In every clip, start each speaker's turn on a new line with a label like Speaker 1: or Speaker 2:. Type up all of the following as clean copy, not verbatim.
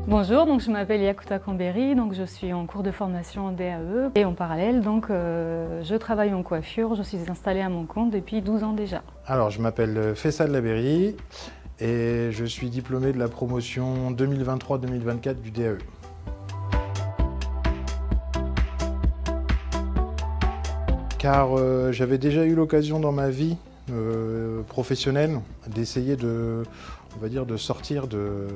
Speaker 1: Bonjour, donc je m'appelle Yakuta Kamberi, donc je suis en cours de formation en DAE et en parallèle donc je travaille en coiffure, je suis installée à mon compte depuis 12 ans déjà.
Speaker 2: Alors je m'appelle Fessal Labéry et je suis diplômé de la promotion 2023-2024 du DAE. Car j'avais déjà eu l'occasion dans ma vie professionnelle d'essayer de sortir de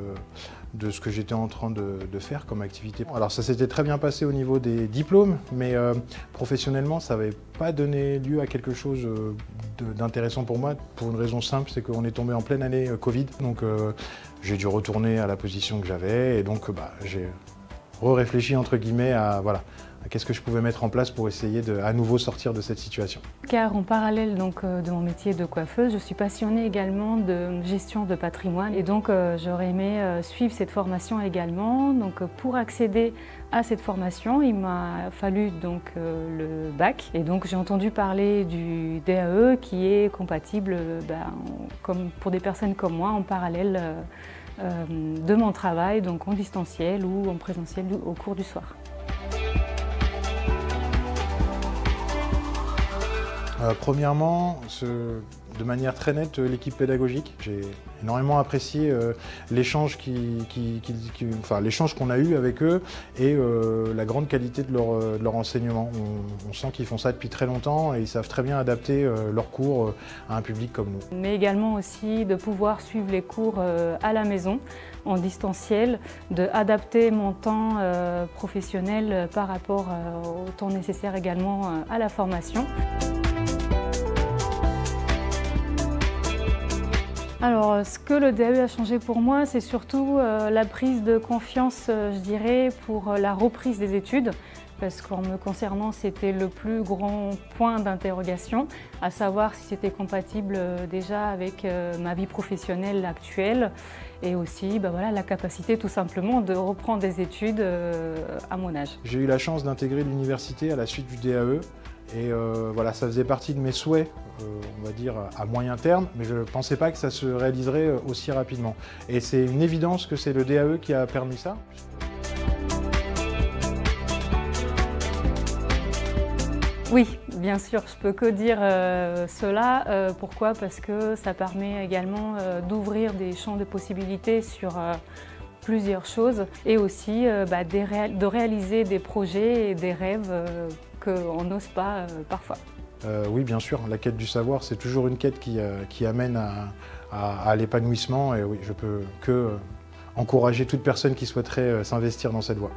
Speaker 2: ce que j'étais en train de faire comme activité. Alors ça s'était très bien passé au niveau des diplômes, mais professionnellement ça n'avait pas donné lieu à quelque chose d'intéressant pour moi, pour une raison simple, c'est qu'on est tombé en pleine année Covid, donc j'ai dû retourner à la position que j'avais, et donc j'ai réfléchi entre guillemets à qu'est-ce que je pouvais mettre en place pour essayer de à nouveau sortir de cette situation.
Speaker 1: Car en parallèle donc, de mon métier de coiffeuse, je suis passionnée également de gestion de patrimoine et donc j'aurais aimé suivre cette formation également. Donc pour accéder à cette formation, il m'a fallu donc le bac et donc j'ai entendu parler du DAE qui est compatible comme pour des personnes comme moi en parallèle de mon travail, donc en distanciel ou en présentiel au cours du soir.
Speaker 2: Premièrement, de manière très nette, l'équipe pédagogique. J'ai énormément apprécié l'échange qu'on a eu avec eux et la grande qualité de leur enseignement. On sent qu'ils font ça depuis très longtemps et ils savent très bien adapter leurs cours à un public comme nous.
Speaker 1: Mais également aussi de pouvoir suivre les cours à la maison, en distanciel, d'adapter mon temps professionnel par rapport au temps nécessaire également à la formation. Alors, ce que le DAE a changé pour moi, c'est surtout la prise de confiance, je dirais, pour la reprise des études. Parce qu'en me concernant, c'était le plus grand point d'interrogation, à savoir si c'était compatible déjà avec ma vie professionnelle actuelle et aussi la capacité tout simplement de reprendre des études à mon âge.
Speaker 2: J'ai eu la chance d'intégrer l'université à la suite du DAE. Et ça faisait partie de mes souhaits, on va dire, à moyen terme, mais je ne pensais pas que ça se réaliserait aussi rapidement. Et c'est une évidence que c'est le DAE qui a permis ça.
Speaker 1: Oui, bien sûr, je peux que dire cela. Pourquoi? Parce que ça permet également d'ouvrir des champs de possibilités sur plusieurs choses et aussi de réaliser des projets et des rêves qu'on n'ose pas parfois.
Speaker 2: Oui, bien sûr, la quête du savoir, c'est toujours une quête qui amène à l'épanouissement et oui, je peux que encourager toute personne qui souhaiterait s'investir dans cette voie.